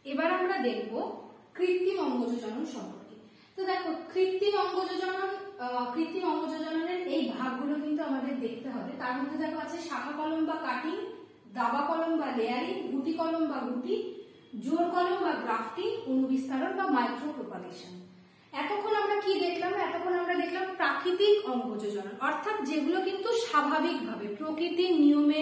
এবার আমরা দেখব কৃত্রিম অঙ্গজনন সম্পর্কে। তো দেখো কৃত্রিম অঙ্গজননের এই ভাগগুলো কিন্তু আমাদের দেখতে হবে। তার মধ্যে দেখো আছে শাখা কলম বা কাটিং, দাবা কলম বা লেয়ারিং, গুটি কলম বা গুটি, জোড় কলম বা গ্রাফটিং, অনুবিস্তারণ বা মাইক্রো প্রপাগেশন। এতক্ষণ আমরা কি দেখলাম? এতক্ষণ আমরা দেখলাম প্রাকৃতিক অঙ্গজনন, অর্থাৎ যেগুলো কিন্তু স্বাভাবিকভাবে প্রকৃতির নিয়মে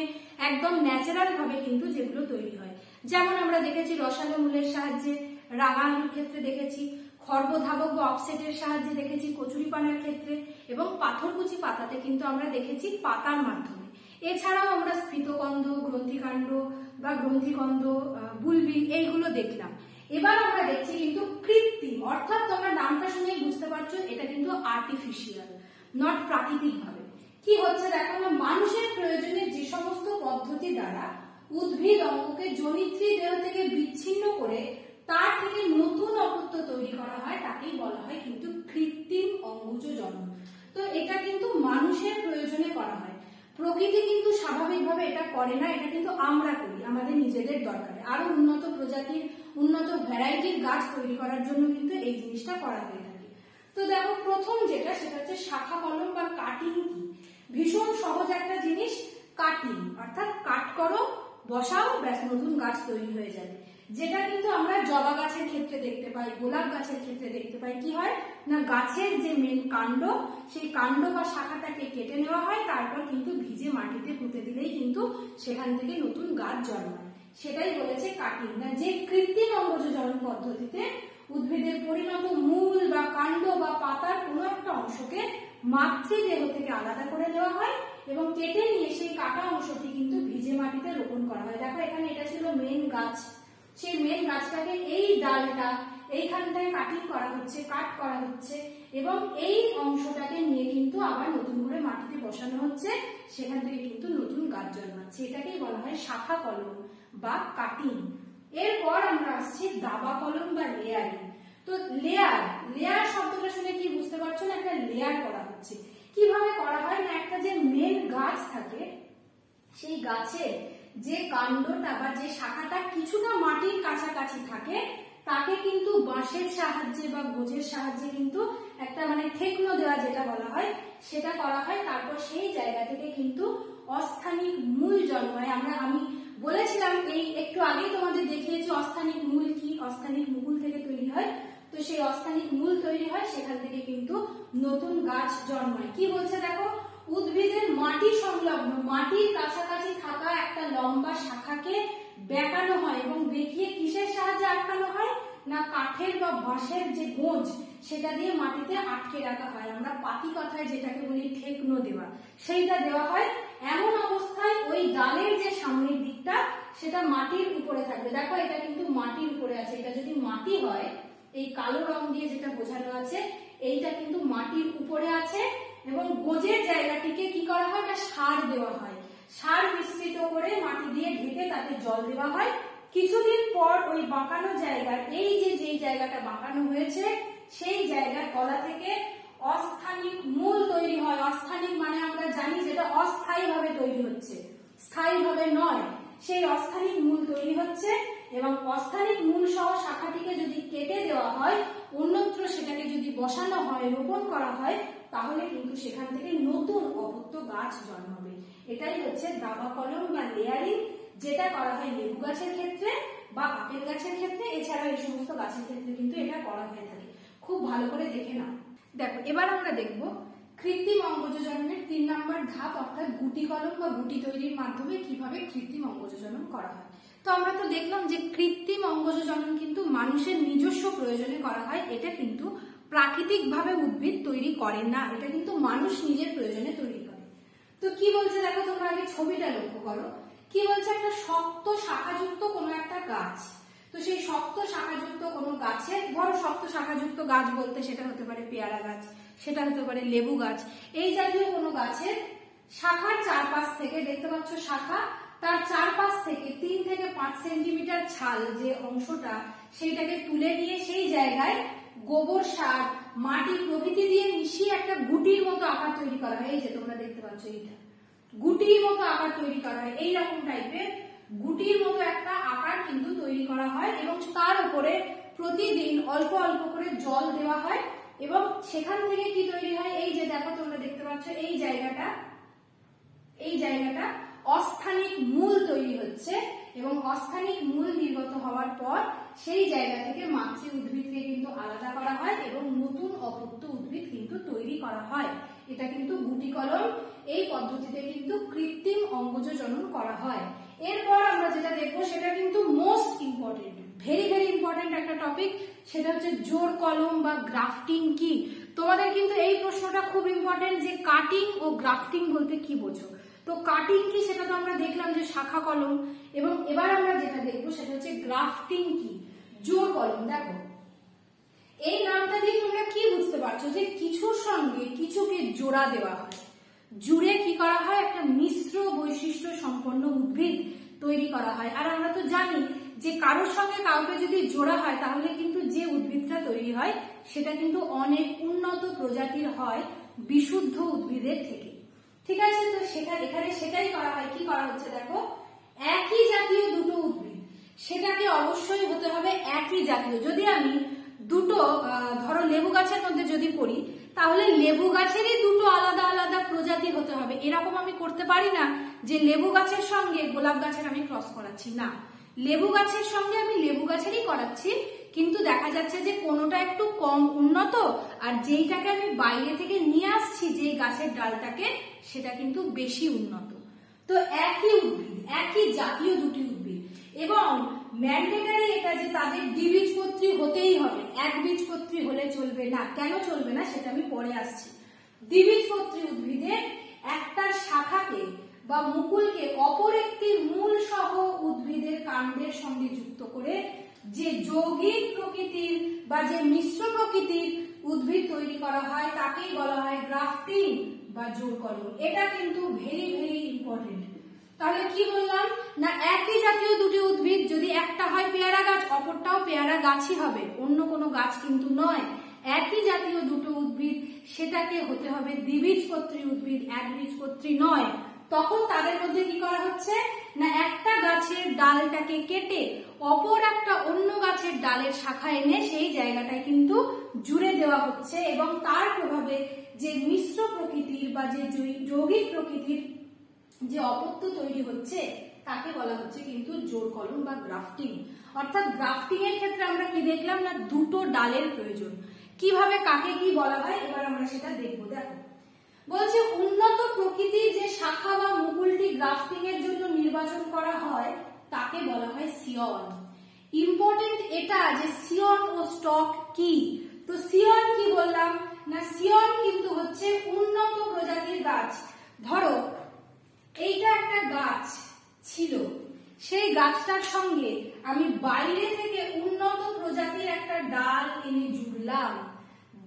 একদম ন্যাচারাল ভাবে কিন্তু যেগুলো তৈরি হয়। যেমন আমরা দেখেছি রসালো মূলের সাহায্যে, রাঙা আলুর ক্ষেত্রে দেখেছি, খর্বধাবক বা অফসেটের সাহায্যে দেখেছি কচুরিপানার ক্ষেত্রে, এবং পাথরকুচি পাতাতে কিন্তু আমরা দেখেছি পাতার মাধ্যমে। এছাড়াও আমরা স্ফীতকন্দ, গ্রন্থিকাণ্ড বা গ্রন্থিকন্দ, বুলবিল এইগুলো দেখলাম। এবার আমরা দেখছি কিন্তু কৃত্রিম, অর্থাৎ তোমরা নামটা শুনেই বুঝতে পারছো এটা কিন্তু আর্টিফিশিয়াল, নট প্রাকৃতিক ভাবে। কি হচ্ছে দেখো, মানুষের প্রয়োজনে যে সমস্ত পদ্ধতি দ্বারা উদ্ভিদ অঙ্গকে জনিত্রী দেহ থেকে বিচ্ছিন্ন করে তার থেকে নতুন অপত্য তৈরি করা হয় তাকেই বলা হয় কিন্তু কৃত্রিম অঙ্গজনন। তো এটা কিন্তু মানুষের প্রয়োজনে করা হয়, প্রকৃতি কিন্তু স্বাভাবিকভাবে এটা করে না, এটা কিন্তু আমরা করি আমাদের নিজেদের দরকারে। আরো উন্নত প্রজাতির, উন্নত ভ্যারাইটির গাছ তৈরি করার জন্য কিন্তু এই জিনিসটা করা হয়ে থাকে। তো দেখো প্রথম যেটা, সেটা হচ্ছে শাখা কলম বা কাটিং। কি ভীষণ সহজ একটা জিনিস, কাটিং অর্থাৎ কাট করো, বসাও, ব্যাস নতুন গাছ তৈরি হয়ে যাবে। যেটা কিন্তু আমরা জবা গাছের ক্ষেত্রে দেখতে পাই, গোলাপ গাছের ক্ষেত্রে দেখতে পাই। কি হয় না, গাছের যে মেন কাণ্ড, সেই কাণ্ড বা শাখাটাকে কেটে নেওয়া হয়, তারপর কিন্তু ভিজে মাটিতে পুঁতে দিলেই কিন্তু সেখান থেকে নতুন গাছ জন্মায়। সেটাই বলেছে কাটিং। না, যে কৃত্রিম অঙ্গজনন পদ্ধতিতে উদ্ভিদের পরিণত মূল বা কাণ্ড বা পাতার কোনো একটা অংশকে মাতৃদেহ থেকে আলাদা করে দেওয়া হয় এবং কেটে নিয়ে সেই কাটা অংশটি কিন্তু ভিজে মাটিতে রোপণ করা হয়। দেখো এখানে এটা ছিল মেন গাছ, সেই মেন গাছটাকে এই ডালটা এইখানটায় কাটিং করা হচ্ছে, কাট করা হচ্ছে, এবং এই অংশটাকে নিয়ে কিন্তু আবার নতুন করে মাটিতে বসানো হচ্ছে, সেখান থেকে কিন্তু নতুন গাছ জন্মাচ্ছে। এটাকেই বলা হয় শাখা কলম বা কাটিং। এরপর আমরা আসছি দাবা কলম বা লেয়ারিং। তো লেয়ার শব্দটা শুনে কি বুঝতে পারছো না, একটা লেয়ার করা হচ্ছে। কিভাবে করা হয় না, একটা যে মেন গাছ থাকে, সেই গাছের যে কাণ্ডটা বা যে শাখাটা কিছুটা মাটির কাছাকাছি থাকে, তাকে কিন্তু বাঁশের সাহায্যে বা গোজের সাহায্যে কিন্তু একটা ঠেকনো দেওয়া যেটা বলা হয়, সেটা করা হয়। তারপর সেই জায়গা থেকে কিন্তু অস্থানিক মূল জন্মায়। আমি বলেছিলাম এই একটু আগেই তোমাদের দেখিয়েছি অস্থানিক মূল কি, অস্থানিক মুকুল থেকে তৈরি হয়। তো সেই অস্থানিক মূল তৈরি হয়, সেখান থেকে কিন্তু নতুন গাছ জন্মায়। কি বলছে দেখো, উদ্ভিদের মাটি সংলগ্ন, মাটির কাছাকাছি থাকা একটা লম্বা শাখাকে বেঁকানো হয় এবং বেঁকিয়ে কিসের সাহায্যে আটকানো হয় না, কাঠের বা বাঁশের যে গোঁজ সেটা দিয়ে মাটিতে আটকে রাখা হয়। আমরা পাতি কথায় যেটাকে বলি ঠেকনো দেওয়া, সেইটা দেওয়া হয়। এমন অবস্থায় ওই ডালের যে সামনের দিকটা সেটা মাটির উপরে থাকবে। দেখো এটা কিন্তু মাটির উপরে আছে, এটা যদি মাটি হয়, এই কালো রং দিয়ে যেটা বোঝানো আছে, এইটা কিন্তু মাটির উপরে আছে। এবং গোজের জায়গাটিকে কি করা হয় না, সার দেওয়া হয়, সার মিশ্রিত করে মাটি দিয়ে ঢেকে তাতে জল দেওয়া হয়। কিছুদিন পর ওই বাঁকানো জায়গার, এই যে জায়গাটা বাঁকানো হয়েছে, সেই জায়গার গলা থেকে অস্থানিক মূল তৈরি হয়। অস্থানিক মানে আমরা জানি যেটা অস্থায়ী ভাবে তৈরি হচ্ছে, স্থায়ী ভাবে নয়। সেই অস্থানিক মূল তৈরি হচ্ছে এবং অস্থানিক মূল সহ শাখাটিকে যদি কেটে দেওয়া হয়, অন্যত্র সেটাকে যদি বসানো হয়, রোপণ করা হয়, তাহলে কিন্তু সেখান থেকে নতুন অপত্য গাছ জন্মাবে। এটাই হচ্ছে দাবা কলম বা লেয়ারিং, যেটা করা হয় লেবু গাছের ক্ষেত্রে বা আপেল গাছের ক্ষেত্রে। এছাড়া এই সমস্ত গাছের ক্ষেত্রে কিন্তু এটা করা হয়ে থাকে। খুব ভালো করে দেখে নাও। দেখো এবার আমরা দেখব কৃত্রিম অঙ্গজননের 3 নম্বর ধাপ, অর্থাৎ গুটি কলম বা গুটি তৈরির মাধ্যমে কিভাবে কৃত্রিম অঙ্গজনন করা হয়। তো আমরা তো দেখলাম যে কৃত্রিম অঙ্গজনন কিন্তু মানুষের নিজস্ব প্রয়োজনে করা হয়। এটা কিন্তু প্রাকৃতিক ভাবে উদ্ভিদ তৈরি করে না, এটা কিন্তু মানুষ নিজের প্রয়োজনে তৈরি করে। তো কি বলছে দেখো, তোমরা আগে ছবিটা লক্ষ্য করো। কি বলছে, একটা শক্ত শাখাযুক্ত কোনো একটা গাছ। তো সেই শক্ত শাখাযুক্ত কোনো গাছের, বড় শক্ত শাখাযুক্ত গাছ বলতে সেটা হতে পারে পেয়ারা গাছ, সেটা হতে পারে লেবু গাছ, এই জাতীয় কোনো গাছের শাখার চারপাশ থেকে, দেখতে পাচ্ছ শাখা, তার চারপাশ থেকে 3 থেকে 5 সেন্টিমিটার ছাল যে অংশটা, সেইটাকে তুলে নিয়ে সেই জায়গায় গোবর সার, মাটি প্রভৃতি দিয়ে মিশিয়ে একটা গুটির মতো আকার তৈরি করা হয়। এই যে তোমরা দেখতে পাচ্ছ, এইটা গুটির মতো আকার তৈরি করা হয়। এইরকম টাইপের গুটির মতো একটা আকার কিন্তু তৈরি করা হয় এবং তার উপরে প্রতিদিন অল্প অল্প করে জল দেওয়া হয় এবং সেখান থেকে কি তৈরি হয়, এই যে দেখো তোমরা দেখতে পাচ্ছ এই জায়গাটা অস্থানিক মূল তৈরি হচ্ছে এবং অস্থানিক মূল নির্গত হওয়ার পর সেই জায়গা থেকে মাতৃ উদ্ভিদকে কিন্তু আলাদা করা হয় এবং নতুন অপত্য উদ্ভিদ কিন্তু তৈরি করা হয়। এটা কিন্তু গুটিকলম, এই পদ্ধতিতে কিন্তু কৃত্রিম অঙ্গজ জনন করা হয়। এরপর আমরা যেটা দেখবো সেটা কিন্তু most important, very very important একটা টপিক, সেটা হচ্ছে জোড় কলম বা গ্রাফটিং কি। তোমাদের কিন্তু এই প্রশ্নটা খুব ইম্পর্টেন্ট যে কাটিং ও গ্রাফটিং বলতে কি বোঝো। তো কাটিং কি সেটা তো আমরা দেখলাম যে শাখা কলম, এবং এবার আমরা যেটা দেখবো সেটা হচ্ছে গ্রাফটিং কি, জোড় কলম। দেখো এই নামটা দিয়ে তোমরা কি বুঝতে পারছো যে কিছুর সঙ্গে কিছুকে জোড়া দেওয়া হয়, জুড়ে কি করা হয়, একটা মিশ্র বৈশিষ্ট্য সম্পন্ন উদ্ভিদ তৈরি করা হয়। আর আমরা তো জানি যে কারোর সঙ্গে কাউকে যদি জোড়া হয় তাহলে কিন্তু যে উদ্ভিদটা তৈরি হয় সেটা কিন্তু অনেক উন্নত প্রজাতির হয় বিশুদ্ধ উদ্ভিদের থেকে। ঠিক আছে, তো এখানে সেটাই করা হয়। কি করা হচ্ছে দেখো, একই জাতীয় দুটো উদ্ভিদ, সেটাকে অবশ্যই হতে হবে একই জাতীয়। যদি আমি দুটো ধরো লেবু গাছের মধ্যে যদি পড়ি তাহলে লেবু গাছেরই দুটো আলাদা আলাদা প্রজাতি হতে হবে। এরকম আমি করতে পারি না যে লেবু গাছের সঙ্গে গোলাপ গাছের আমি ক্রস করাচ্ছি, না, লেবু গাছের সঙ্গে আমি লেবু গাছেরই করাচ্ছি, কিন্তু দেখা যাচ্ছে যে কোনোটা একটু কম উন্নত আর যেইটাকে আমি বাইরে থেকে নিয়ে আসছি যেই গাছের ডালটাকে সেটা কিন্তু বেশি উন্নত। তো একই উদ্ভিদ, একই জাতীয় দুটি উদ্ভিদ, এবং ম্যান্ডেটারি এটা যে তাদের দ্বিবীজপত্রী হতেই হবে, একবীজপত্রী হলে চলবে না। কেন চলবে না সেটা আমি পরে আসছি। দ্বিবীজপত্রী উদ্ভিদের একটা শাখাকে বা মুকুলকে অপর একটি মূল সহ উদ্ভিদের কাণ্ডের সঙ্গে যুক্ত করে যে যৌগিক প্রকৃতির বা যে মিশ্র প্রকৃতির উদ্ভিদ তৈরি করা হয় তাকেই বলা হয় গ্রাফটিং বা জোড় কলম। এটা কিন্তু ভেরি ভেরি ইম্পর্টেন্ট। তাহলে কি বললাম না, একই জাতীয় দুটি উদ্ভিদ, যদি একটা হয় পেয়ারা গাছ অপরটাও পেয়ারা গাছই হবে, অন্য কোনো গাছ কিন্তু নয়। একই জাতীয় দুটো উদ্ভিদ, সেটাকে হতে হবে দ্বিবীজপত্রী উদ্ভিদ, একবীজপত্রী নয়। তখন তাদের মধ্যে কি করা হচ্ছে না, একটা গাছের ডালটাকে কেটে অপর একটা অন্য গাছের ডালের শাখা এনে সেই জায়গাটায় কিন্তু জুড়ে দেওয়া হচ্ছে এবং তার প্রভাবে যে মিশ্র প্রকৃতির বা যে যৌগিক প্রকৃতির যে অপত্য তৈরি হচ্ছে তাকে বলা হচ্ছে কিন্তু জোড় কলম বা গ্রাফটিং। অর্থাৎ গ্রাফটিং এর ক্ষেত্রে আমরা কি দেখলাম না, দুটো ডালের প্রয়োজন। কিভাবে কাকে কি বলা হয় এবার আমরা সেটা দেখবো। দেখো বলছে উন্নত প্রকৃতির যে শাখা বা মুকুলটি গ্রাফটিং এর জন্য নির্বাচন করা হয় তাকে বলা হয় সিয়ন। ইম্পর্টেন্ট এটা যে সিয়ন ও স্টক কি। তো সিয়ন কি বললাম না, সিয়ন কিন্তু হচ্ছে উন্নত প্রজাতির গাছ। ধরো এইটা একটা গাছ ছিল, সেই গাছটার সঙ্গে আমি বাইরে থেকে উন্নত প্রজাতির একটা ডাল এনে জুড়লাম।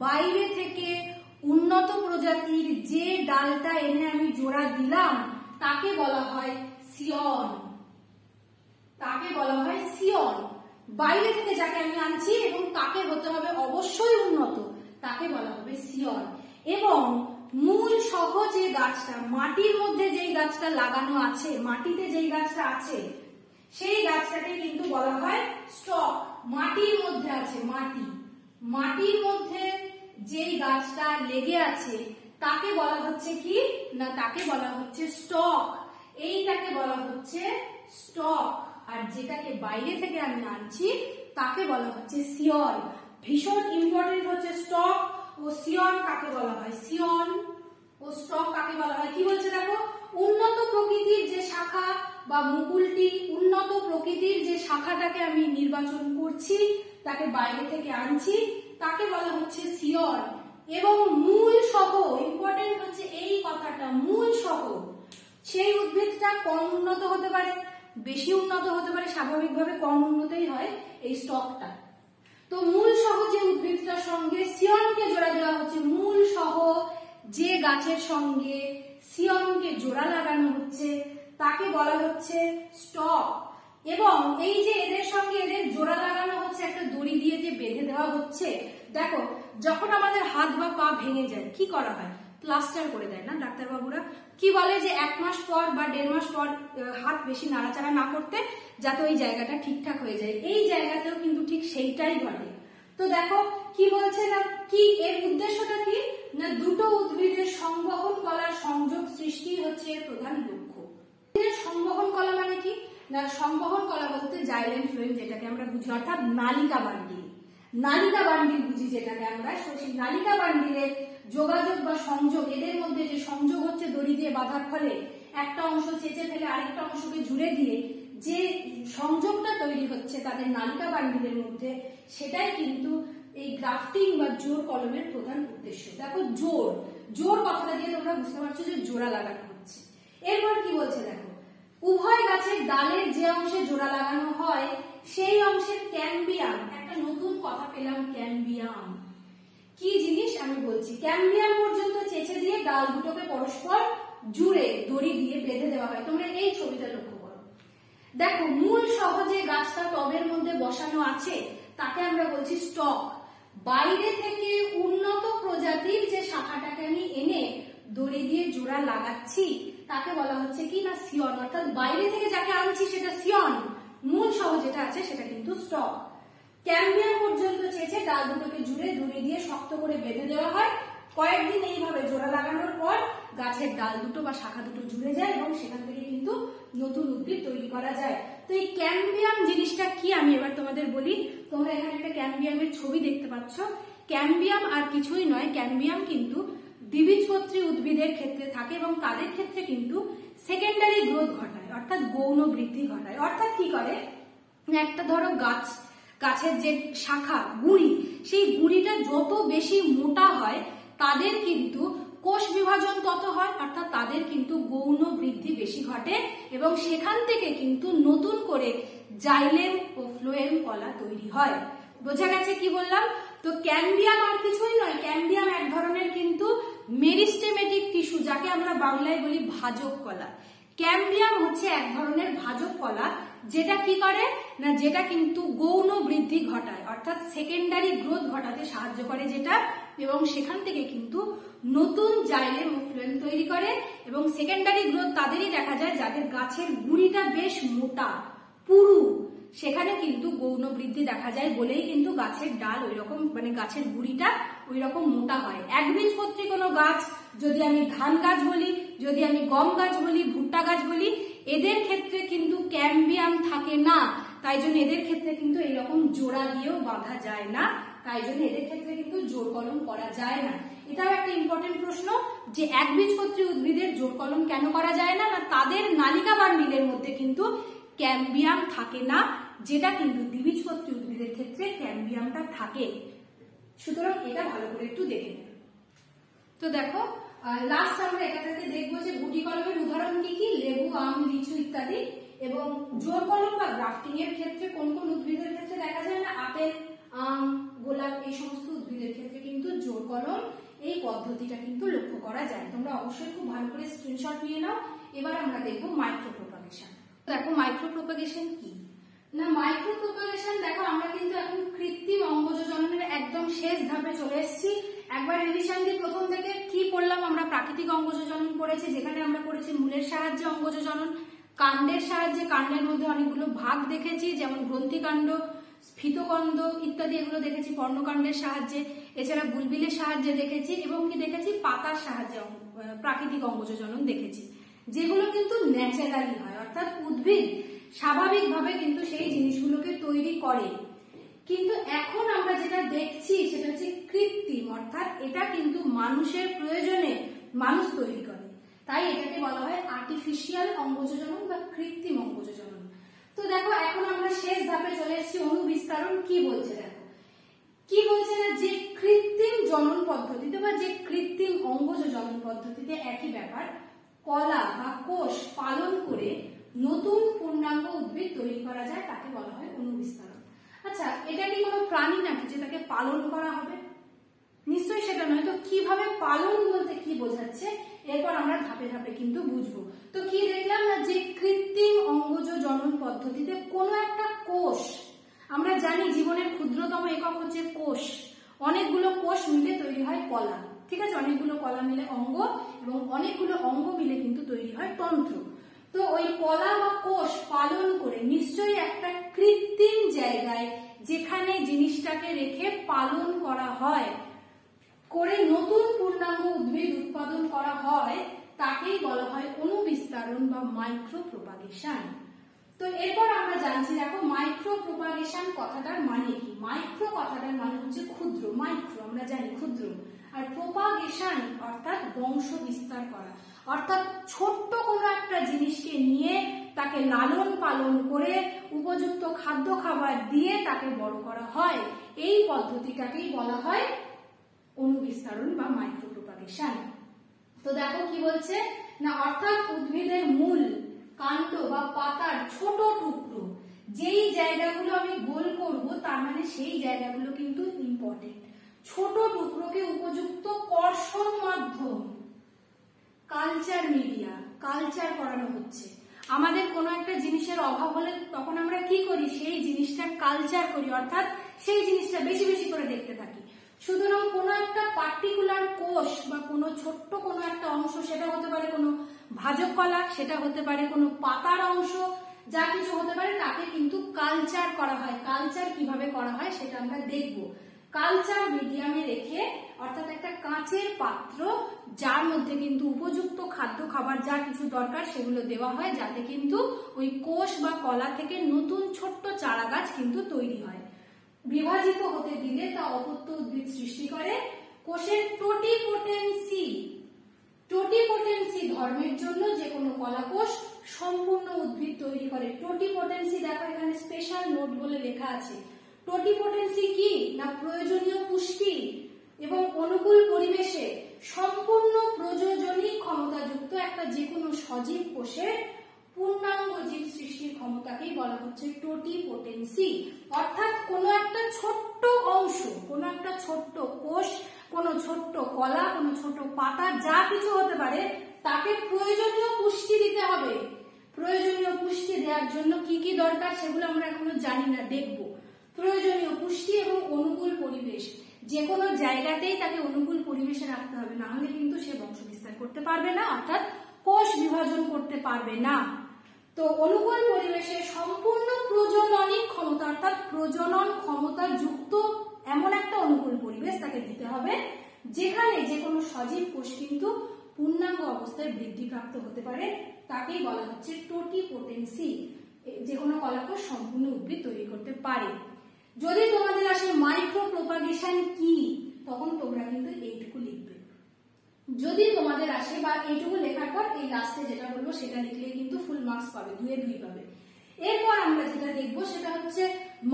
বাইরে থেকে উন্নত প্রজাতির যে ডালটা এনে আমি জোড়া দিলাম তাকে বলা হয় সিয়ন, তাকে বলা হয় সিয়ন। বাইরে থেকে যাকে আমি আনছি এবং তাকে হতে হবে অবশ্যই উন্নত, তাকে বলা হবে সিয়ন। এবং মূল সহ যে গাছটা, মাটির মধ্যে যেই গাছটা লাগানো আছে, মাটিতে যেই গাছটা আছে সেই গাছটাকে কিন্তু বলা হয় স্টক। মাটির মধ্যে আছে, মাটির মধ্যে যেই গাছটা লেগে আছে তাকে বলা হচ্ছে কি না, তাকে বলা হচ্ছে স্টক। এইটাকে বলা হচ্ছে স্টক, আর যেটাকে বাইরে থেকে আমি আনছি তাকে বলা হচ্ছে সিয়ন। ভীষণ ইম্পর্টেন্ট হচ্ছে স্টক ও সিয়ন কাকে বলা হয়। সিয়ন ও স্টক কাকে বলা হয় কি বলছে দেখো, উন্নত প্রকৃতির যে শাখা বা মুকুলটি, উন্নত প্রকৃতির যে শাখাটাকে আমি নির্বাচন করছি, তাকে বাইরে থেকে আনছি, তাকে বলা হচ্ছে সিয়ন। এবং মূল সহ, ইম্পর্টেন্ট হচ্ছে এই কথাটা, মূল সহ। সেই উদ্ভিদটা কম উন্নত হতে পারে, বেশি উন্নত হতে পারে, স্বাভাবিকভাবে কম উন্নতই হয় এই স্টকটা। তো মূল সহ যে উদ্ভিদটার সঙ্গে সিয়নকে জোড়া দেওয়া হচ্ছে, মূল সহ যে গাছের সঙ্গে সিয়নকে জোড়া লাগানো হচ্ছে তাকে বলা হচ্ছে স্টক। এবং এই যে এদের সঙ্গে এদের জোড়া লাগানো হচ্ছে, একটা দড়ি দিয়ে যে বেঁধে দেওয়া হচ্ছে, দেখো যখন আমাদের হাত বা পা ভেঙে যায় কি করা হয়, প্লাস্টার করে দেয় না ডাক্তারবাবুরা, কি বলে যে 1 মাস পর বা 1.5 মাস পর হাত বেশি নাড়াচাড়া না করতে, যাতে ওই জায়গাটা ঠিকঠাক হয়ে যায়। এই জায়গাতেও কিন্তু ঠিক সেইটাই ঘটে। তো দেখো কি বলছে না, কি এর উদ্দেশ্যটা কি না, দুটো উদ্ভিদের সংবহন কলার সংযোগ সৃষ্টি হচ্ছে এর প্রধান লক্ষ্য। সংবহন কলা মানে কি না, সংবহন কলা বলতে জাইলেম ফ্লোয়েম যেটাকে আমরা বুঝি, অর্থাৎ নালিকা বান্ডিল। নালিকা বান্ডিল বুঝি যেটাকে আমরা, সেই নালিকা বান্ডিলের যোগাযোগ বা সংযোগ, এদের মধ্যে যে সংযোগ হচ্ছে দড়ি দিয়ে বাঁধার ফলে একটা অংশ চেঁচে ফেলে আরেকটা অংশকে জুড়ে দিয়ে যে সংযোগটা তৈরি হচ্ছে তাদের নালিকা বান্ডিলের মধ্যে, সেটাই কিন্তু এই গ্রাফটিং বা জোর কলমের প্রধান উদ্দেশ্য। দেখো জোর কথাটা দিয়ে তোমরা বুঝতে পারছো যে জোড়া লাগানো হচ্ছে। এরপর কি বলছে দেখো, উভয় গাছের ডালের যে অংশে জোড়া লাগানো হয় সেই অংশের ক্যাম্বিয়াম, একটা নতুন কথা পেলাম, ক্যাম্বিয়াম কি জিনিস আমি বলছি। ক্যাম্বিয়াম পর্যন্ত চেঁচে দিয়ে ডাল দুটোকে পরস্পর জুড়ে দড়ি দিয়ে বেঁধে দেওয়া হয়। তোমরা এই ছবিটা লক্ষ্য করো, দেখো মূল সহজে গাছটা টবের মধ্যে বসানো আছে, তাকে আমরা বলছি স্টক। বাইরে থেকে উন্নত প্রজাতির যে শাখাটাকে আমি এনে দড়ি দিয়ে জোড়া লাগাচ্ছি তাকে বলা হচ্ছে কি না সিয়ন, অর্থাৎ বাইরে থেকে যাকে আনছি সেটা সিয়ন, মূল সহ যেটা আছে সেটা কিন্তু স্টক। ক্যাম্বিয়াম পর্যন্ত চেঁচে ডাল দুটোকে জুড়ে দড়ি দিয়ে শক্ত করে বেঁধে দেওয়া হয়। কয়েকদিন এইভাবে জোড়া লাগানোর পর গাছের ডাল দুটো বা শাখা দুটো জুড়ে যায় এবং সেখান থেকে কিন্তু নতুন উদ্ভিদ তৈরি করা যায়। তো এই ক্যাম্বিয়াম জিনিসটা কি আমি এবার তোমাদের বলি। তোমরা এখানে একটা ক্যাম্বিয়ামের ছবি দেখতে পাচ্ছ। ক্যাম্বিয়াম আর কিছুই নয়, ক্যাম্বিয়াম কিন্তু দ্বিবীজপত্রী উদ্ভিদের ক্ষেত্রে থাকে এবং তাদের ক্ষেত্রে কিন্তু সেকেন্ডারি গ্রোথ ঘটায়, অর্থাৎ গৌণ বৃদ্ধি ঘটায়। অর্থাৎ কি করে, একটা ধরো গাছের যে শাখা গুঁড়ি, সেই গুঁড়িটা যত বেশি মোটা হয় তাদের কিন্তু কোষ বিভাজন তত হয়, অর্থাৎ তাদের কিন্তু গৌণ বৃদ্ধি বেশি ঘটে এবং সেখান থেকে কিন্তু নতুন করে জাইলেম ও ফ্লোয়েম কলা তৈরি হয়। বোঝা গেছে কি বললাম? তো ক্যাম্বিয়াম আর কিছুই নয়, ক্যাম্বিয়াম এক ধরনের কিন্তু মেরিস্টেমেটিক টিস্যু, যাকে আমরা বাংলায় বলি ভাজক কলা। ক্যাম্বিয়াম হচ্ছে এক ধরনের ভাজক কলা, যেটা কি করে না, যেটা কিন্তু গৌণ বৃদ্ধি ঘটায়, অর্থাৎ সেকেন্ডারি গ্রোথ ঘটাতে সাহায্য করে যেটা, এবং সেখান থেকে কিন্তু নতুন জাইলেম ও ফ্লোয়েম তৈরি করে। এবং সেকেন্ডারি গ্রোথ তাদেরই দেখা যায় যাদের গাছের গুঁড়িটা বেশ মোটা পুরু, সেখানে কিন্তু গৌণ বৃদ্ধি দেখা যায় বলেই কিন্তু গাছের ডাল ওই রকম, মানে গাছের গুঁড়িটা ওই রকম মোটা হয়। একবীজপত্রী কোনো গাছ, যদি আমি ধান গাছ বলি, যদি আমি গম গাছ বলি, ভুট্টা গাছ বলি, এদের ক্ষেত্রে কিন্তু ক্যাম্বিয়াম থাকে না, তাই জন্য এদের ক্ষেত্রে কিন্তু এইরকম জোড়া দিয়েও বাঁধা যায় না, তাই জন্য এদের ক্ষেত্রে কিন্তু জোর কলম করা যায় না। এটাও একটা ইম্পর্টেন্ট প্রশ্ন যে একবীজপত্রী উদ্ভিদের জোর কলম কেন করা যায় না, তাদের নালিকা বান্ডিলের মধ্যে কিন্তু ক্যাম্বিয়াম থাকে না, যেটা কিন্তু দ্বিবীজপত্রী উদ্ভিদের ক্ষেত্রে ক্যাম্বিয়ামটা থাকে। সুতরাং এটা ভালো করে একটু দেখে নেব। তো দেখো লাস্ট আমরা এটা থেকে দেখবো যে গুটি কলমের উদাহরণ কি কি, লেবু, আম, লিচু ইত্যাদি। এবং জোর কলম বা গ্রাফটিং এর ক্ষেত্রে কোন কোন উদ্ভিদের ক্ষেত্রে দেখা যায় না, আপেল, আম, গোলাপ, এই সমস্ত উদ্ভিদের ক্ষেত্রে কিন্তু জোর কলম এই পদ্ধতিটা কিন্তু লক্ষ্য করা যায়। তোমরা অবশ্যই খুব ভালো করে স্ক্রিনশট নিয়ে নাও। এবার আমরা দেখবো মাইক্রো প্রপাগেশন। দেখো মাইক্রো প্রপাগেশন কি না, মাইক্রো প্রপাগেশন দেখো আমরা কিন্তু এখন কৃত্রিম অঙ্গজননের একদম শেষ ধাপে চলে এসেছি। একবার রিভিশন দিয়ে প্রথম থেকে কি পড়লাম আমরা, প্রাকৃতিক অঙ্গজনন পড়েছি, যেখানে আমরা পড়েছি মূলের সাহায্যে অঙ্গজনন, কাণ্ডের সাহায্যে, কাণ্ডের মধ্যে অনেকগুলো ভাগ দেখেছি, যেমন গ্রন্থিকাণ্ড, স্ফীতকাণ্ড ইত্যাদি, এগুলো দেখেছি পর্ণকাণ্ডের সাহায্যে। এছাড়া বুলবিলের সাহায্যে দেখেছি এবং কি দেখেছি পাতার সাহায্যে প্রাকৃতিক অঙ্গজনন দেখেছি, যেগুলো কিন্তু ন্যাচারালি হয়, অর্থাৎ উদ্ভিদ স্বাভাবিকভাবে কিন্তু সেই জিনিসগুলোকে তৈরি করে। কিন্তু এখন আমরা যেটা দেখছি সেটা হচ্ছে কৃত্রিম, অর্থাৎ এটা কিন্তু মানুষের প্রয়োজনে মানুষ তৈরি করে, তাই এটাকে বলা হয় আর্টিফিশিয়াল অঙ্গজনন বা কৃত্রিম অঙ্গজনন। তো দেখো এখন আমরা শেষ ধাপে চলে এসেছি, অনুবিস্তারণ কি বলছে দেখো, কি বলছে না, যে কৃত্রিম জনন পদ্ধতিতে বা যে কৃত্রিম অঙ্গজনন পদ্ধতিতে একই ব্যাপার, কলা বা কোষ পালন করে নতুন পূর্ণাঙ্গ উদ্ভিদ তৈরি করা যায়, তাকে বলা হয় অনুবিস্তারণ। আচ্ছা, এটা কি কোনো প্রাণী নাকি যে তাকে পালন করা হবে? নিশ্চয়ই সেটা নয়। তো কিভাবে পালন বলতে কি বোঝাচ্ছে, এরপর আমরা ধাপে ধাপে কিন্তু বুঝবো। তো কি দেখলাম না, যে কৃত্রিম অঙ্গজ জনন পদ্ধতিতে কোনো একটা কোষ, আমরা জানি জীবনের ক্ষুদ্রতম একক হচ্ছে কোষ, অনেকগুলো কোষ মিলে তৈরি হয় কলা, ঠিক আছে, অনেকগুলো কলা মিলে অঙ্গ এবং অনেকগুলো অঙ্গ মিলে কিন্তু তৈরি হয় তন্ত্র। তো ওই কলা বা কোষ পালন করে নিশ্চয়ই একটা কৃত্রিম জায়গায় যেখানে জিনিসটাকে রেখে পালন করা হয়, করে নতুন পূর্ণাঙ্গ উদ্ভিদ উৎপাদন করা হয়, তাকেই বলা হয় অণুবিস্তারণ বা মাইক্রো প্রোপাগেশন। তো এরপর আমরা জানছি, দেখো মাইক্রো প্রোপাগেশন কথাটার মানে কি। মাইক্রো কথাটার মানে হচ্ছে ক্ষুদ্র, মাইক্রো আমরা জানি ক্ষুদ্র, আর প্রোপাগেশন অর্থাৎ বংশ বিস্তার করা, অর্থাৎ ছোট্ট কোনো একটা জিনিসকে নিয়ে তাকে লালন পালন করে উপযুক্ত খাদ্য খাবার দিয়ে তাকে বড় করা হয়, এই পদ্ধতিটাকেই বলা হয় অণুবিস্তারণ বা মাইক্রো প্রোপাগেশন। তো দেখো কি বলছে না, অর্থাৎ উদ্ভিদের মূল, কাণ্ড বা পাতার ছোট টুকরো, যেই জায়গাগুলো আমি গোল করব তার মানে সেই জায়গাগুলো কিন্তু ইম্পর্টেন্ট। ছোট টুকরোকে উপযুক্ত কর্ষণ মাধ্যম, কালচার মিডিয়া, কালচার করানো হচ্ছে। আমাদের কোনো একটা জিনিসের অভাব হলে তখন আমরা কি করি, সেই জিনিসটা কালচার করি, অর্থাৎ সেই জিনিসটা বেশি বেশি করে দেখতে থাকি। সুতরাং কোনো একটা পার্টিকুলার কোষ বা কোনো ছোট্ট কোনো একটা অংশ, সেটা হতে পারে কোনো ভাজক কলা, সেটা হতে পারে কোনো পাতার অংশ, যা কিছু হতে পারে, তাকে কিন্তু কালচার করা হয়। কালচার কিভাবে করা হয় সেটা আমরা দেখব। কালচার মিডিয়ামে রেখে, অর্থাৎ একটা কাঁচের পাত্র যার মধ্যে কিন্তু উপযুক্ত খাদ্য খাবার যা কিছু দরকার সেগুলো দেওয়া হয়, যাতে কিন্তু ওই কোষ বা কলা থেকে নতুন ছোট্ট চারা গাছ কিন্তু তৈরি হয়। বিভাজিত হতে দিলে তা অপত্য উদ্ভিদ সৃষ্টি করে। কোষের টোটিপোটেন্সি, টোটিপোটেন্সি ধর্মের জন্য যে কোনো কলা কোষ সম্পূর্ণ উদ্ভিদ তৈরি করে। টোটিপোটেন্সি দেখো এখানে স্পেশাল নোট বলে লেখা আছে। টোটিপোটেন্সি কি না, প্রয়োজনীয় পুষ্টি এবং অনুকূল পরিবেশে সম্পূর্ণ প্রযোজনী ক্ষমতাযুক্ত একটা যে কোনো সজীব কোষের পূর্ণাঙ্গ জীব সৃষ্টির ক্ষমতাকেই বলা হচ্ছে টোটিপোটেন্সি। অর্থাৎ কোনো একটা ছোট্ট অংশ, কোনো একটা ছোট্ট কোষ, কোনো ছোট্ট কলা, কোনো ছোট পাতা, যা কিছু হতে পারে, তাকে প্রয়োজনীয় পুষ্টি দিতে হবে। প্রয়োজনীয় পুষ্টি দেওয়ার জন্য কি কি দরকার সেগুলো আমরা এখনো জানি না, দেখব। প্রয়োজনীয় পুষ্টি এবং অনুকূল পরিবেশ, যে কোনো জায়গাতেই তাকে অনুকূল পরিবেশে রাখতে হবে, না হলে কিন্তু সে বংশ বিস্তার করতে পারবে না, অর্থাৎ কোষ বিভাজন করতে পারবে না। তো অনুকূল পরিবেশে সম্পূর্ণ প্রজননিক ক্ষমতা, অর্থাৎ প্রজনন ক্ষমতা যুক্ত এমন একটা অনুকূল পরিবেশ তাকে দিতে হবে, যেখানে যে কোনো সজীব কোষ কিন্তু পূর্ণাঙ্গ অবস্থায় বৃদ্ধিপ্রাপ্ত হতে পারে, তাকেই বলা হচ্ছে টোটিপোটেন্সি। যে কোনো কলা কোষ সম্পূর্ণ উদ্ভিদ তৈরি করতে পারে। যদি তোমাদের আসে মাইক্রো প্রোপাগেশন কি, তখন তোমরা কিন্তু এইটুকু লিখবে। যদি তোমাদের আসে বা এইটুকু লেখার পর এই লাস্টে যেটা বলবো সেটা লিখলে কিন্তু ফুল মার্কস পাবে, 2 এ 2 পাবে। এরপর আমরা যেটা দেখবো সেটা হচ্ছে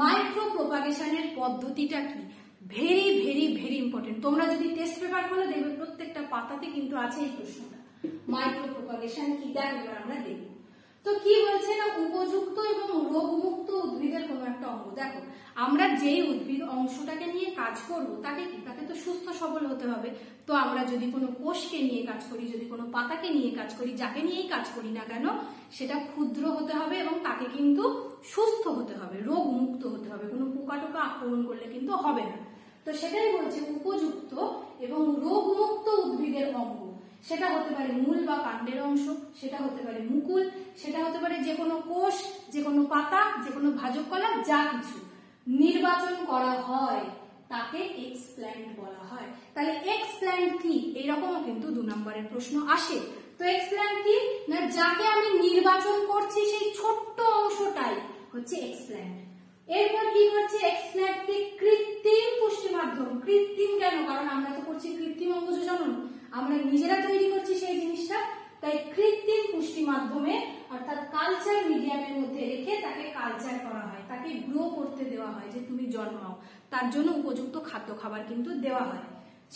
মাইক্রো প্রোপাগেশনের পদ্ধতিটা কি। Very very very important. তোমরা যদি টেস্ট পেপার খোলো দেখবে প্রত্যেকটা পাতাতে কিন্তু আছে এই প্রশ্নটা, মাইক্রো প্রোপাগেশন কি। দেখো এবার আমরা দেখবো। তো কি বলছে না, উপযুক্ত এবং রোগমুক্ত উদ্ভিদের কোনো একটা অঙ্গ। দেখো আমরা যেই উদ্ভিদ অংশটাকে নিয়ে কাজ করব তাকে কি, তাকে তো সুস্থ সবল হতে হবে। তো আমরা যদি কোনো কোষকে নিয়ে কাজ করি, যদি কোনো পাতাকে নিয়ে কাজ করি, যাকে নিয়েই কাজ করি না কেন, সেটা ক্ষুদ্র হতে হবে এবং তাকে কিন্তু সুস্থ হতে হবে, রোগ মুক্ত হতে হবে, কোনো পোকা টোকা আক্রমণ করলে কিন্তু হবে না। তো সেটাই বলছে উপযুক্ত এবং রোগমুক্ত উদ্ভিদের অঙ্গ। সেটা হতে পারে মূল বা কাণ্ডের অংশ, সেটা হতে পারে মুকুল, সেটা হতে পারে যে কোনো কোষ, যে কোনো পাতা, যে কোনো ভাজক কলা, যা কিছু নির্বাচন করা হয় তাকে এক্সপ্ল্যান্ট বলা হয়। তাহলে এক্সপ্ল্যান্ট কি, এইরকমও কিন্তু 2 নম্বরের প্রশ্ন আসে। তো এক্সপ্ল্যান্ট কি না, যাকে আমি নির্বাচন করছি সেই ছোট্ট অংশটাই হচ্ছে এক্সপ্ল্যান্ট। এরপর কি হচ্ছে, এক্সপ্ল্যান্ট কি কৃত্রিম পুষ্টি মাধ্যম। কৃত্রিম কেন, কারণ আমরা তো করছি কৃত্রিম অঙ্গজনন, আমরা নিজেরা তৈরি করছি সেই জিনিসটা, তাই কৃত্রিম পুষ্টি মাধ্যমে অর্থাৎ কালচার মিডিয়ামের মধ্যে রেখে তাকে কালচার করা হয়, তাকে গ্রো করতে দেওয়া হয়, যে তুমি জন্মাও, তার জন্য উপযুক্ত খাদ্য খাবার কিন্তু দেওয়া হয়।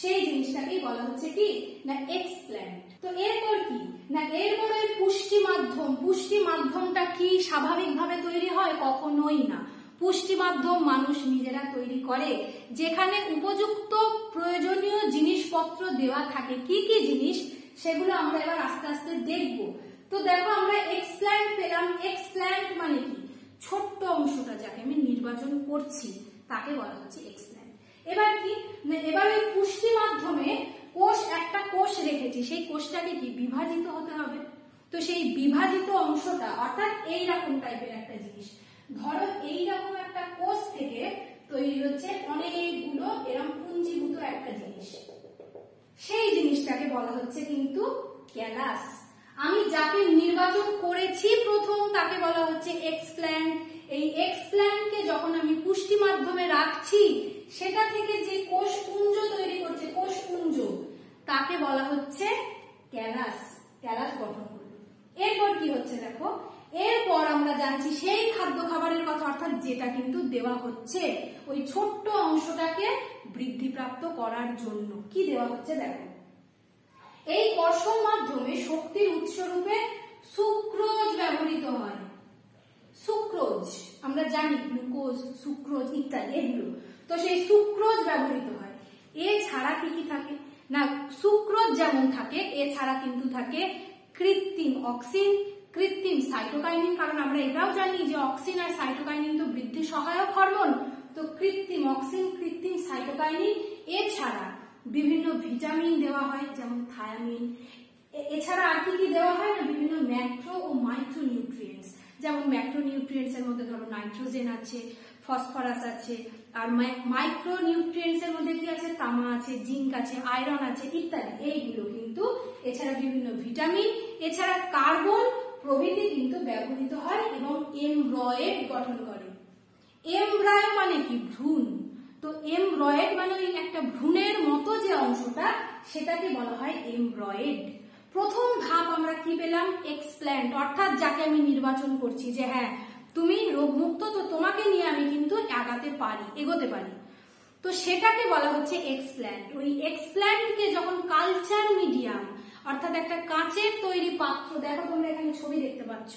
সেই জিনিসটাকেই বলা হচ্ছে কি না এক্সপ্ল্যান্ট। তো এরপর কি না, এরপরে পুষ্টি মাধ্যম। পুষ্টি মাধ্যমটা কি স্বাভাবিকভাবে তৈরি হয়? কখনোই না। পুষ্টি মাধ্যম মানুষ নিজেরা তৈরি করে, যেখানে উপযুক্ত প্রয়োজনীয় জিনিসপত্র দেওয়া থাকে। কি কি জিনিস সেগুলো আমরা এবার আস্তে আস্তে দেখব। তো দেখো আমরা এক্সপ্ল্যান্ট পেলাম। এক্সপ্ল্যান্ট মানে কি, ছোট্ট অংশটা যাকে আমি নির্বাচন করছি তাকে বলা হচ্ছে এক্সপ্ল্যান্ট। এবার কি, এবার ওই পুষ্টি মাধ্যমে কোষ, একটা কোষ রেখেছি, সেই কোষটাকে কি বিভাজিত হতে হবে। তো সেই বিভাজিত অংশটা অর্থাৎ এইরকম টাইপের একটা জিনিস, ধরো এইরকম একটা কোষ থেকে তৈরি হচ্ছে অনেকগুলো এরকম পুঞ্জীভূত একটা জিনিস, সেই জিনিসটাকে বলা হচ্ছে কিন্তু ক্যালাস। আমি যাকে নির্বাচন করেছি প্রথম তাকে বলা হচ্ছে এক্সপ্ল্যান্ট। এই এক্সপ্ল্যান্টকে যখন আমি পুষ্টি মাধ্যমে রাখছি সেটা থেকে যে কোষ পুঞ্জ তৈরি করছে, কোষ পুঞ্জ, তাকে বলা হচ্ছে ক্যালাস। ক্যালাস গঠন করবে। এরপর কি হচ্ছে দেখো, এরপর আমরা জানছি সেই খাদ্য খাবারের কথা, অর্থাৎ যেটা কিন্তু দেওয়া হচ্ছে ওই ছোট্ট অংশটাকে বৃদ্ধিপ্রাপ্ত করার জন্য। কি দেওয়া হচ্ছে দেখো, এই কর্ষণ মাধ্যমে শক্তির উৎস রূপে সুক্রোজ ব্যবহৃত হয়। সুক্রোজ আমরা জানি, গ্লুকোজ, সুক্রোজ ইত্যাদি এগুলো, তো সেই সুক্রোজ ব্যবহৃত হয়। এছাড়া কি কি থাকে না, সুক্রোজ যেমন থাকে এছাড়া কিন্তু থাকে কৃত্রিম অক্সিন, কৃত্রিম সাইটোকাইনিন, কারণ আমরা এটাও জানি যে অক্সিন আর সাইটোকাইনিন তো বৃদ্ধি সহায়ক হরমোন, তো কৃত্রিম অক্সিন, কৃত্রিম সাইটোকাইনিন, এছাড়া বিভিন্ন ভিটামিন দেওয়া হয় যেমন থায়ামিন। এছাড়া আর কি কি দেওয়া হয় না, বিভিন্ন ম্যাক্রো ও মাইক্রো নিউট্রিয়েন্টস, যেমন ম্যাক্রো নিউট্রিয়েন্টস এর মধ্যে ধরো নাইট্রোজেন আছে, ফসফরাস আছে, আর মাইক্রো নিউট্রিয়েন্টস এর মধ্যে কি আছে, তামা আছে, জিঙ্ক আছে, আয়রন আছে ইত্যাদি, এইগুলো কিন্তু। এছাড়া বিভিন্ন ভিটামিন, এছাড়া কার্বন প্রভৃতি কিন্তু ব্যবহৃত হয় এবং এমব্রয়েড গঠন করে। এমব্রায়ো মানে কি, ভ্রূণ। তো এমব্রয়েড মানে ওই একটা ভ্রূণের মতো যে অংশটা সেটাকে বলা হয় এমব্রয়েড। প্রথম ধাপ আমরা কি পেলাম, এক্সপ্ল্যান্ট, অর্থাৎ যাকে আমি নির্বাচন করছি যে হ্যাঁ তুমি রোগমুক্ত, তো তোমাকে নিয়ে আমি কিন্তু আগাতে পারি, এগোতে পারি, তো সেটাকে বলা হচ্ছে এক্সপ্ল্যান্ট। ওই এক্সপ্ল্যান্টকে যখন কালচার মিডিয়াম, অর্থাৎ একটা কাঁচের তৈরি পাত্র, দেখো তোমরা এখানে ছবি দেখতে পাচ্ছ,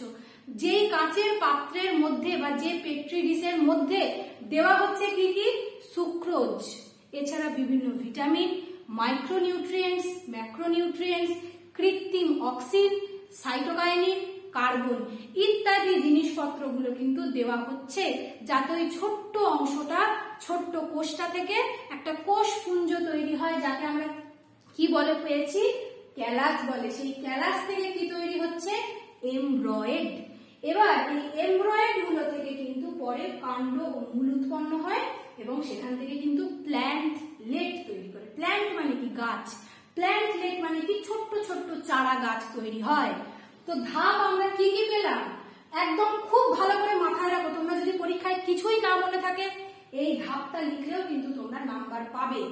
যেই কাঁচের পাত্রের মধ্যে বা যে পেট্রি ডিশের মধ্যে দেওয়া হচ্ছে কি কি, সুক্রোজ, এছাড়া বিভিন্ন ভিটামিন, মাইক্রোনিউট্রিয়েন্টস, ম্যাক্রোনিউট্রিয়েন্টস, কৃত্রিম অক্সিন, সাইটোকাইনিন, কার্বন ইত্যাদি জিনিসপত্রগুলো কিন্তু দেওয়া হচ্ছে, যাতে ওই ছোট্ট অংশটা, ছোট্ট কোষটা থেকে একটা কোষ পুঞ্জ তৈরি হয়, যাকে আমরা কি বলে পেয়েছি, ক্যালাস বলে। সেই ক্যালাস থেকে কি তৈরি হচ্ছে, এমব্রয়েড। এবার এই এমব্রয়েড গুলো থেকে কিন্তু পরে কাণ্ড ও মূল উৎপন্ন হয় এবং সেখান থেকে কিন্তু প্ল্যান্টলেট তৈরি করে। প্ল্যান্ট মানে কি, গাছ, প্ল্যান্টলেট মানে কি, ছোট্ট ছোট্ট চারা গাছ তৈরি হয়। তো ধাপ আমরা কি কি পেলাম, একদম খুব ভালো করে মাথায় রাখো, তোমরা যদি পরীক্ষায় কিছুই না মনে থাকে এই ধাপটা লিখলেও কিন্তু তোমরা নাম্বার পাবে।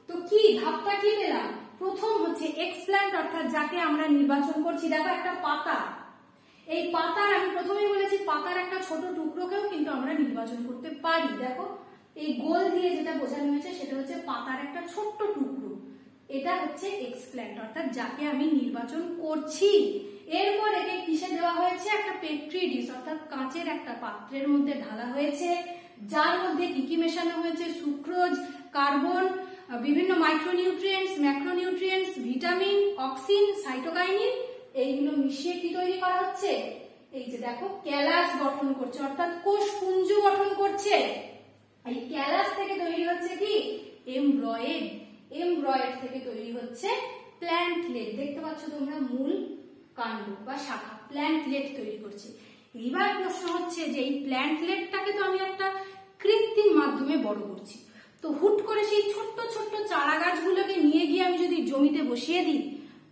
তো কি ধাপটা কি পেলাম, প্রথম হচ্ছে এক্সপ্ল্যান্ট, অর্থাৎ যাকে আমরা নির্বাচন করছি। দেখো একটা পাতা, এই পাতার, আমি প্রথমেই বলেছি পাতার একটা ছোট টুকরোকেও কিন্তু আমরা নির্বাচন করতে পারি। দেখো এই গোল দিয়ে যেটা বোঝানো হয়েছে সেটা হচ্ছে পাতার একটা ছোট্ট টুকরো, এটা হচ্ছে এক্সপ্ল্যান্ট, অর্থাৎ যাকে আমি নির্বাচন করছি। এরপর একে কিসে দেওয়া হয়েছে, একটা পেট্রি ডিশ, অর্থাৎ কাঁচের একটা পাত্রের মধ্যে ঢালা হয়েছে, যার মধ্যে কি কি মেশানো হয়েছে, সুক্রোজ, কার্বন, বিভিন্ন micronutrients, macronutrients, vitamin, auxin, cytokinin, এইগুলো মিশিয়ে কি তৈরি করা হচ্ছে, এই যে দেখো ক্যালাস গঠন করছে, অর্থাৎ কোষ পুঞ্জ গঠন করছে। এই ক্যালাস থেকে তৈরি হচ্ছে কি, এমব্রয়েড, এমব্রয়েড থেকে তৈরি হচ্ছে প্ল্যান্টলেট। দেখতে পাচ্ছ তোমরা মূল, কাণ্ড বা শাখা, প্ল্যান্টলেট তৈরি করছে। এইবার প্রশ্ন হচ্ছে যে এই প্ল্যান্টলেটটাকে তো আমি একটা কৃত্রিম মাধ্যমে বড় করছি, তো হুট করে সেই ছোট্ট ছোট্ট চারা গাছগুলোকে নিয়ে গিয়ে আমি যদি জমিতে বসিয়ে দিই,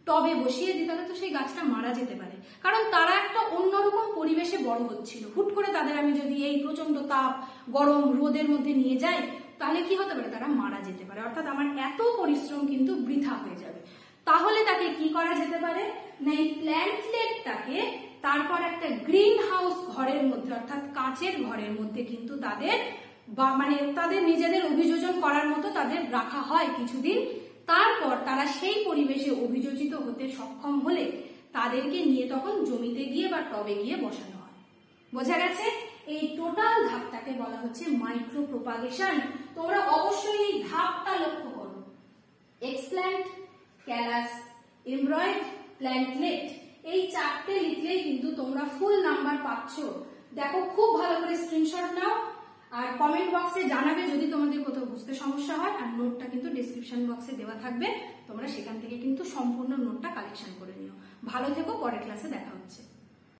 টবে বসিয়ে দিই, তাহলে তো সেই গাছটা মারা যেতে পারে, কারণ তারা একটা অন্যরকম পরিবেশে বড় হচ্ছিল। হুট করে তাদের আমি যদি এই প্রচন্ড তাপ, গরম, রোদের মধ্যে নিয়ে যাই, তাহলে কি হতে পারে, তারা মারা যেতে পারে, অর্থাৎ আমার এত পরিশ্রম কিন্তু বৃথা হয়ে যাবে। তাহলে তাকে কি করা যেতে পারে না, এই প্ল্যান্টলেটটাকে তারপর একটা গ্রিন হাউস ঘরের মধ্যে, অর্থাৎ কাঁচের ঘরের মধ্যে কিন্তু তাদের মানে তাদের নিজেদের অভিযোজন করার মতো তাদের রাখা হয় কিছুদিন। তারপর তারা সেই পরিবেশে অভিযোজিত হতে সক্ষম হলে তাদেরকে নিয়ে তখন জমিতে গিয়ে বা টবে গিয়ে বসানো হয়। বোঝা গেছে? এই টোটাল ধাপটাকে বলা হচ্ছে মাইক্রো প্রোপাগেশন। তোমরা অবশ্যই এই ধাপটা লক্ষ্য করো, এক্সপ্ল্যান্ট, ক্যালাস, এমব্রয়েড, প্ল্যান্টলেট, এই চারটে লিখলেই কিন্তু তোমরা ফুল নাম্বার পাচ্ছ। দেখো খুব ভালো করে স্ক্রিনশট নাও, আর কমেন্ট বক্সে জানাবে যদি তোমাদের কোথাও বুঝতে সমস্যা হয়, আর নোটটা কিন্তু ডেসক্রিপশন বক্সে দেওয়া থাকবে, তোমরা সেখান থেকে কিন্তু সম্পূর্ণ নোটটা কালেকশন করে নিও। ভালো থেকো, পরের ক্লাসে দেখা হচ্ছে।